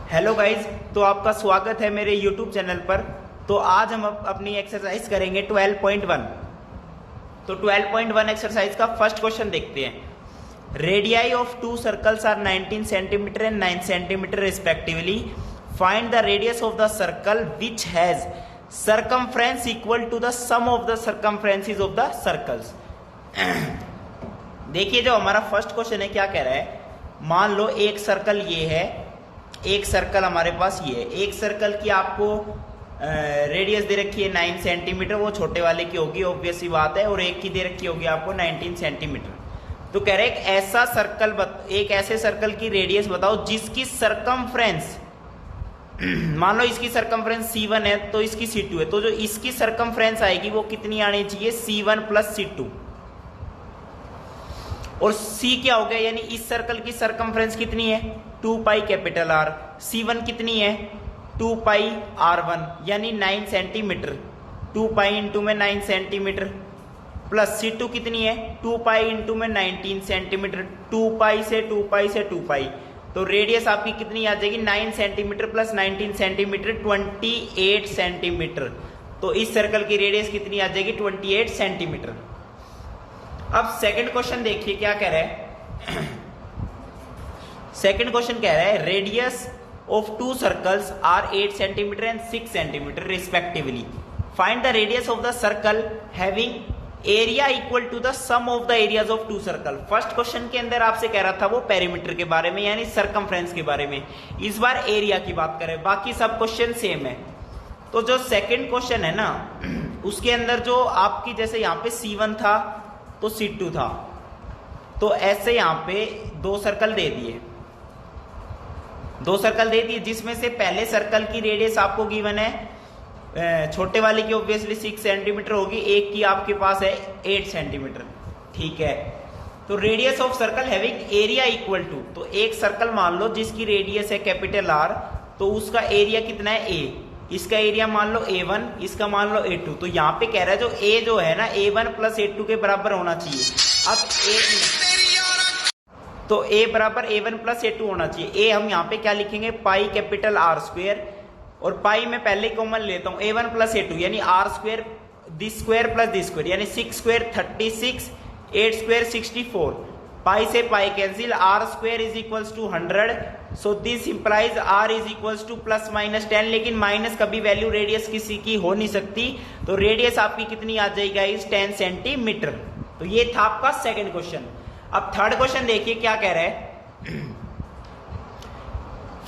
Hello guys, तो आपका स्वागत है मेरे यूट्यूब चैनल पर। तो आज हम अपनी एक्सरसाइज करेंगे 12.1। तो 12.1 एक्सरसाइज का फर्स्ट क्वेश्चन देखते हैं। Radii of two circles are 19 centimetre and 9 centimetre respectively. Find the radius of the circle which has circumference equal to the sum of the circumferences of the circles. देखिए, जो हमारा first question है क्या कह रहा है। मान लो एक सर्कल ये है, एक सर्कल हमारे पास ये है। एक सर्कल की आपको रेडियस दे रखी है 9 सेंटीमीटर, वो छोटे वाले की होगी, ऑब्वियस सी बात है। और एक की दे रखी होगी आपको 19 सेंटीमीटर। तो कह रहे हैं ऐसा सर्कल एक ऐसे सर्कल की रेडियस बताओ जिसकी सरकमफ्रेंस मान लो इसकी सरकमफ्रेंस C1 है तो इसकी C2 है। तो जो इसकी सरकमफ्रेंस आएगी वो कितनी आनी चाहिए, C1 प्लस C2। और C क्या हो गया, यानी इस सर्कल की सरकमफ्रेंस कितनी है, 2 पाई कैपिटल R। C1 कितनी है, 2 पाई R1 यानी 9 सेंटीमीटर। 2 पाई इंटू में 9 सेंटीमीटर प्लस C2 कितनी है, 2 पाई इंटू में 19 सेंटीमीटर। 2 पाई से 2 पाई से 2 पाई, तो रेडियस आपकी कितनी आ जाएगी, 9 सेंटीमीटर प्लस 19 सेंटीमीटर 28 सेंटीमीटर। तो इस सर्कल की रेडियस कितनी आ जाएगी, 28 सेंटीमीटर। अब सेकंड क्वेश्चन देखिए क्या कह रहा है। सेकंड क्वेश्चन कह रहा है radius of two circles are 8 centimetre and 6 centimetre respectively. Find the radius of the circle having area equal to the sum of the areas of two circle. First question के अंदर आपसे कह रहा था वो पेरीमीटर के बारे में यानी सर्कमफ्रेंस के बारे में, इस बार एरिया की बात करें, बाकी सब क्वेश्चन सेम है। तो जो सेकंड क्वेश्चन है ना, उसके अंदर जो आपकी जैसे यहाँ पे C1 था तो C2 था, तो ऐसे यहां पे दो सर्कल दे दिए, जिसमें से पहले सर्कल की रेडियस आपको गिवन है, छोटे वाले की ऑब्वियसली 6 सेंटीमीटर होगी, एक की आपके पास है 8 सेंटीमीटर। ठीक है, तो radius of circle having area equal to, तो एक सर्कल मान लो जिसकी रेडियस है कैपिटल R, तो उसका एरिया कितना है A। इसका एरिया मान लो A1, इसका मान लो A2। तो यहाँ पे कह रहा है जो A जो है ना A1 प्लस A2 के बराबर होना चाहिए। अब तो A बराबर A1 प्लस A2 होना चाहिए। A हम यहाँ पे क्या लिखेंगे, पाई कैपिटल R स्क्वेयर, और पाई में पहले कॉमन लेता हूँ, A1 प्लस A2 यानी R square this square plus this square यानी 6 स्क्वेयर 36, 8 स्क्वेयर 64। पाई से pi cancel, R square is equals to 100। So this implies R is equals to plus minus 10, लेकिन minus कभी value radius किसी की हो नहीं सकती। तो रेडियस आपकी कितनी आ जाएगी इस 10 सेंटीमीटर। तो ये था आपका सेकंड क्वेश्चन। अब थर्ड क्वेश्चन देखिए क्या कह रहा है।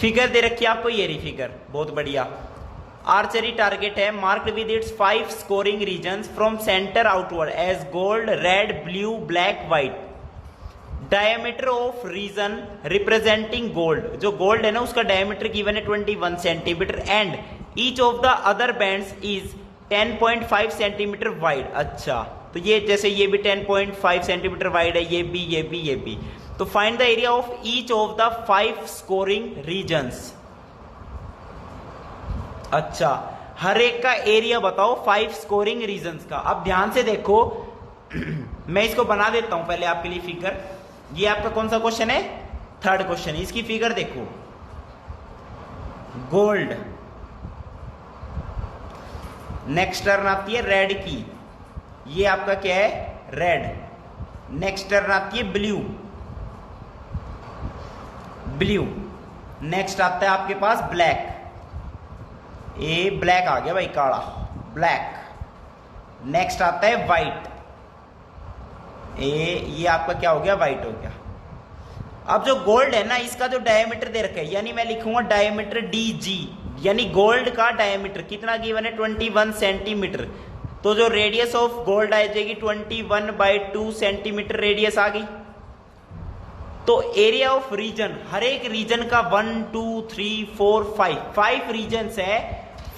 फिगर दे रखी है आपको, ये रही फिगर, बहुत बढ़िया। आर्चरी टारगेट है, marked with its 5 scoring regions from centre outward as gold, red, blue, black, white. Diameter of region representing gold, जो गोल्ड है ना उसका डायमीटर गिवन है 21 centimetre and each of the other bands is 10.5 centimetre wide. अच्छा, तो ये जैसे ये भी 10.5 सेंटीमीटर वाइड है, ये भी, ये भी, ये भी। तो find the area of each of the 5 scoring regions. अच्छा, हर एक का एरिया बताओ 5 स्कोरिंग रीजन्स का। अब ध्यान से देखो, मैं इसको बना देता हूं पहले आपके लिए फिगर। ये आपका कौन सा क्वेश्चन है, थर्ड क्वेश्चन। इसकी फिगर देखो, गोल्ड, नेक्स्ट टर्न आती है रेड की, ये आपका क्या है, रेड। नेक्स्ट टर्न आती है ब्लू, ब्लू। नेक्स्ट आता है आपके पास ब्लैक, ये ब्लैक आ गया भाई, काला, ब्लैक। नेक्स्ट आता है व्हाइट, ये आपका क्या हो गया, व्हाइट हो गया। अब जो गोल्ड है ना, इसका जो डायमीटर दे रखा है, यानी मैं लिखूंगा डायमीटर DG, यानी गोल्ड का डायमीटर कितना गिवन है, 21 सेंटीमीटर। तो जो रेडियस ऑफ गोल्ड आ जाएगी 21/2 सेंटीमीटर रेडियस आ गई। तो एरिया ऑफ रीजन, हर एक रीजन का 1 2 3 4 5 रीजन है,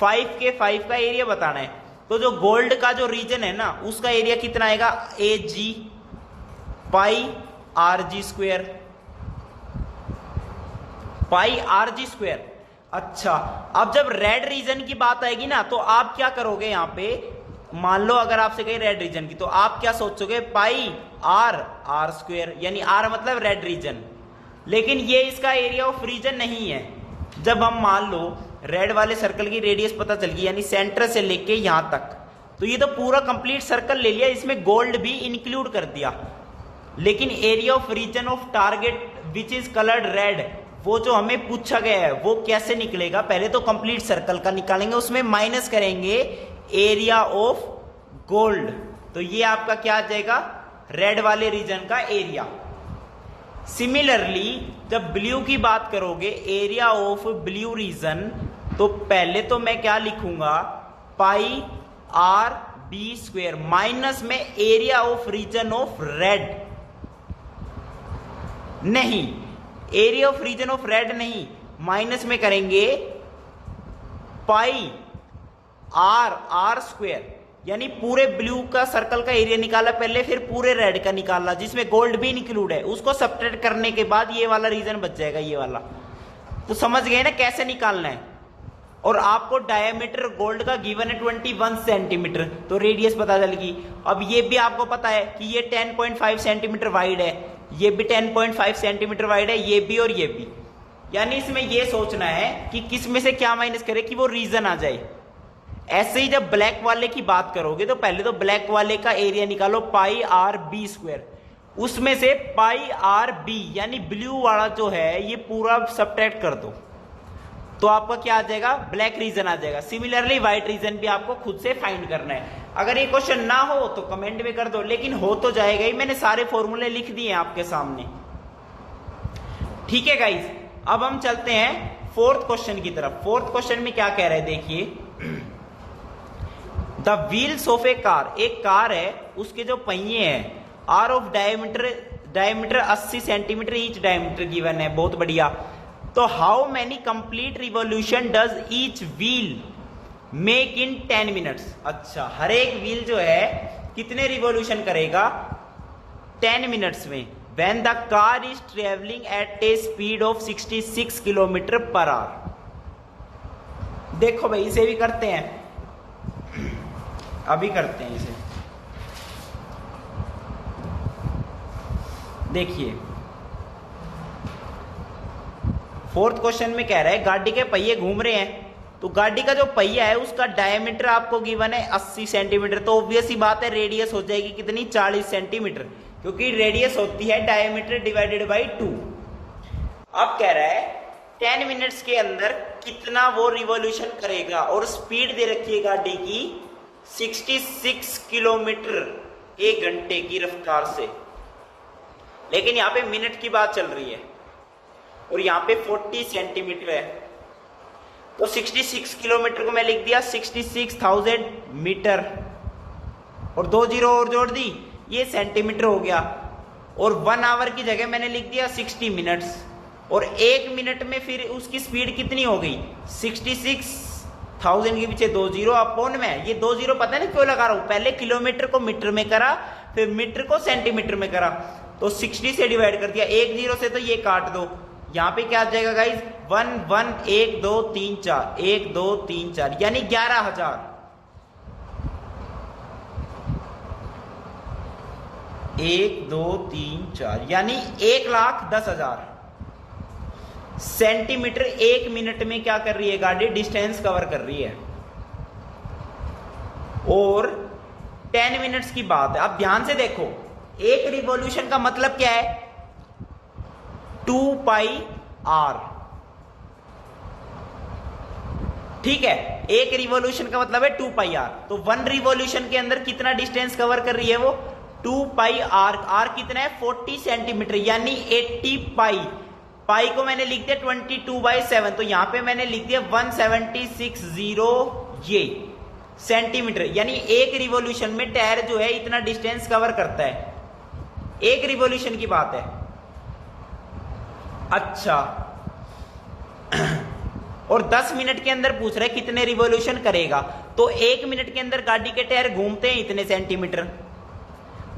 5 के 5 का एरिया बताना है। तो जो गोल्ड का जो रीजन है ना, उसका एरिया कितना आएगा, AG पाई RG स्क्वेयर, पाई RG स्क्वेयर। अच्छा, अब जब रेड रीजन की बात आएगी ना, तो आप क्या करोगे, यहां पे मान लो अगर आपसे कही रेड रीजन की, तो आप क्या सोचोगे, पाई R स्क्वेयर, यानी R मतलब रेड रीजन। लेकिन ये इसका एरिया ऑफ रीजन नहीं है, जब हम मान लो रेड वाले सर्कल की रेडियस पता चल गई, यानी सेंटर से लेके यहां तक, तो ये तो पूरा कंप्लीट सर्कल ले लिया, इसमें गोल्ड भी इंक्लूड कर दिया। लेकिन area of region of target which is coloured red, वो जो हमें पूछा गया है वो कैसे निकलेगा? पहले तो कंप्लीट सर्कल का निकालेंगे, उसमें माइनस करेंगे एरिया ऑफ गोल्ड, तो ये आपका क्या आ जाएगा? रेड वाले रीजन का एरिया। सिमिलरली जब ब्लू की बात करोगे, एरिया ऑफ ब्लू रीजन, तो पहले तो मैं क्या लिखूंगा? Pi R B square minus में area of region of red, नहीं area of region of red नहीं, माइनस में करेंगे पाई आर स्क्वेयर, यानी पूरे ब्लू का सर्कल का एरिया निकाला पहले, फिर पूरे रेड का निकाला जिसमें गोल्ड भी इंक्लूड है, उसको सब्ट्रैक्ट करने के बाद ये वाला रीजन बच जाएगा, ये वाला। तो समझ गए ना कैसे निकालना है। और आपको डायमीटर गोल्ड का गिवन है 21 सेंटीमीटर, तो रेडियस पता चल गई। अब ये भी आपको पता है कि ये 10.5 सेंटीमीटर वाइड है, ये भी 10.5 सेंटीमीटर वाइड है, ये भी और ये भी। यानी इसमें ये सोचना है कि किस में से क्या माइनस करे कि वो रीजन आ जाए। ऐसे ही जब ब्लैक वाले की बात करोगे तो पहले तो ब्लैक वाले का एरिया निकालो, पाई आर बी स्क्वायर, उसमें से पाई आर बी यानी ब्लू वाला जो है ये पूरा सब्ट्रैक्ट कर दो, तो आपका क्या आ जाएगा? ब्लैक रीजन आ जाएगा। सिमिलरली व्हाइट रीजन भी आपको खुद से फाइंड करना है। अगर ये क्वेश्चन ना हो तो कमेंट में कर दो, लेकिन हो तो जाएगा ही, मैंने सारे फॉर्मूले लिख दिए हैं आपके सामने। ठीक है गाइज, अब हम चलते हैं फोर्थ क्वेश्चन की तरफ। फोर्थ क्वेश्चन में क्या कह रहे हैं देखिए, the wheels of a car, एक कार है उसके जो पहिए हैं are of diameter 80 centimetre each diameter given है, बहुत बढ़िया। तो how many complete revolution does each wheel make in 10 minutes? अच्छा, हर एक व्हील जो है कितने रिवॉल्यूशन करेगा 10 मिनट्स में? When the car is travelling at A speed of 66 kilometre per hour. देखो भाई, इसे भी करते हैं, अभी करते हैं इसे। देखिए फोर्थ क्वेश्चन में कह रहा है गाड़ी के पहिए घूम रहे हैं, तो गाड़ी का जो पहिया है उसका डायमीटर आपको गिवन है 80 सेंटीमीटर, तो ऑब्वियस ही बात है रेडियस हो जाएगी कितनी? 40 सेंटीमीटर, क्योंकि रेडियस होती है डायमीटर डिवाइडेड बाई 2। अब कह रहा है 10 मिनट्स के अंदर कितना वो रिवॉल्यूशन करेगा, और स्पीड दे रखी है गाड़ी की 66 किलोमीटर एक घंटे की रफ्तार से, लेकिन यहां पे मिनट की बात चल रही है और यहां पे 40 सेंटीमीटर है, तो 66 किलोमीटर को मैं लिख दिया 66,000 मीटर, और 2 जीरो और जोड़ दी, ये सेंटीमीटर हो गया। और 1 आवर की जगह मैंने लिख दिया 60 मिनट्स, और 1 मिनट में फिर उसकी स्पीड कितनी हो गई? 66,000 के पीछे 2 जीरो अपॉन में, ये 2 जीरो पता नहीं क्यों लगा रहा हूं, पहले किलोमीटर को मीटर में करा, फिर मीटर को सेंटीमीटर में करा, तो 60 से डिवाइड कर दिया, 1 जीरो से तो ये काट दो, यहां पे क्या आ जाएगा गाइज? 1 1 1 2 3 4 1 2 3 4 यानी 11,000। 1 2 3 4 यानी 1,10,000 सेंटीमीटर 1 मिनट में क्या कर रही है गाड़ी? डिस्टेंस कवर कर रही है। और 10 मिनट्स की बात है, अब ध्यान से देखो, एक रिवॉल्यूशन का मतलब क्या है? 2 पाई आर, ठीक है, एक रिवॉल्यूशन का मतलब है 2 पाई आर, तो 1 रिवॉल्यूशन के अंदर कितना डिस्टेंस कवर कर रही है वो? 2 पाई आर। आर कितना है? 40 सेंटीमीटर, यानी 80 पाई। पाई को मैंने लिख दिया 22/7, तो यहां पे मैंने लिख दिया 1760 ये सेंटीमीटर, यानी एक रिवॉल्यूशन में टायर जो है इतना डिस्टेंस कवर करता है, एक रिवॉल्यूशन की बात है। अच्छा, और 10 मिनट के अंदर पूछ रहा है कितने रिवॉल्यूशन करेगा, तो 1 मिनट के अंदर गाड़ी के टायर घूमते हैं इतने सेंटीमीटर,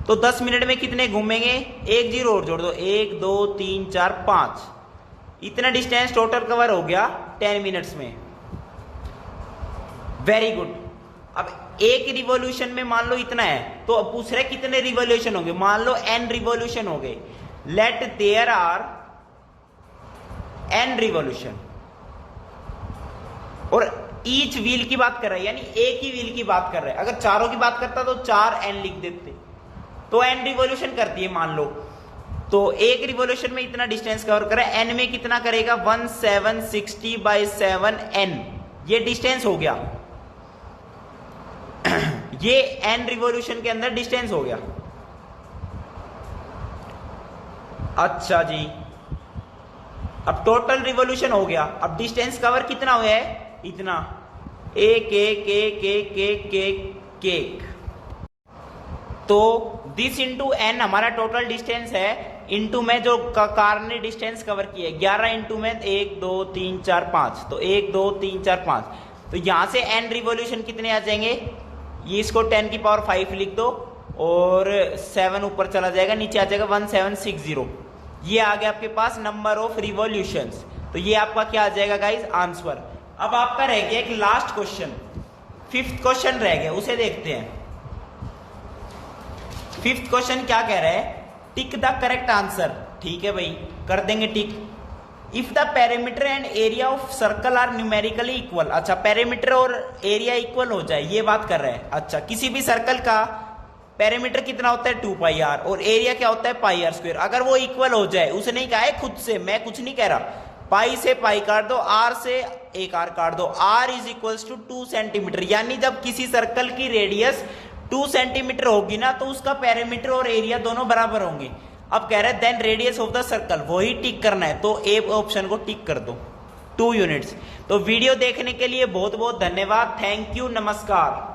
तो 10 मिनट में कितने घूमेंगे? 1 जीरो और जोड़ दो, 1 2 3 4 5, इतना डिस्टेंस टोटल कवर हो गया 10 मिनट्स में। Very good. अब एक रिवॉल्यूशन में मान लो इतना है, तो अब पूछ रहे कितने रिवॉल्यूशन होंगे? मान लो n रिवॉल्यूशन हो गए, let there are n revolution, और ईच व्हील की बात कर रहा है, यानी एक ही व्हील की बात कर रहा है। अगर चारों की बात करता तो 4n लिख देते, तो n रिवॉल्यूशन करती है मान लो, तो एक रिवॉल्यूशन में इतना डिस्टेंस कवर करे, n में कितना करेगा 1760/7n, ये डिस्टेंस हो गया। ये n रिवॉल्यूशन के अंदर डिस्टेंस हो गया। अच्छा जी, अब टोटल रिवॉल्यूशन हो गया। अब डिस्टेंस कवर कितना हुआ है, इतना, एक एक एक एक एक एक एक, तो दिस इंटू एन हमारा टोटल डिस्टेंस है, इंटू में जो कार ने डिस्टेंस कवर किया है 11 इंटू में 1 2 3 4 5, तो 1 2 3 4 5, तो यहां से एन रिवॉल्यूशन कितने आ जाएंगे, ये इसको 10 की पावर 5 लिख दो और 7 ऊपर चला जाएगा, नीचे आ जाएगा 1760। ये आ गया आपके पास नंबर ऑफ रिवॉल्यूशंस। तो ये आपका क्या आ जाएगा गाइस, आंसर। अब आपका रह गया एक लास्ट क्वेश्चन, 5th क्वेश्चन रह गया, उसे देखते हैं। 5th क्वेश्चन क्या कह रहा है, टिक द करेक्ट आंसर। ठीक है भाई, कर देंगे tick. If the perimeter and area of circle are numerically equal, अच्छा पेरीमीटर और एरिया इक्वल हो जाए, ये बात कर रहे हैं। अच्छा, किसी भी सर्कल का पेरीमीटर कितना होता है 2πr और एरिया क्या होता है πr², अगर वो इक्वल हो जाए, उसने ही कहा है खुद से, मैं कुछ नहीं कह रहा, पाई से पाई काट दो, आर से एक आर काट दो, r is equals to 2 centimetre, यानी जब किसी सर्कल की रेडियस 2 सेंटीमीटर होगी ना, तो उसका पेरीमीटर और एरिया दोनों बराबर होंगे। अब कह रहे हैं then radius of the circle, वही टिक करना है, तो ए ऑप्शन को टिक कर दो, 2 यूनिट्स। तो वीडियो देखने के लिए बहुत बहुत धन्यवाद, थैंक यू, नमस्कार।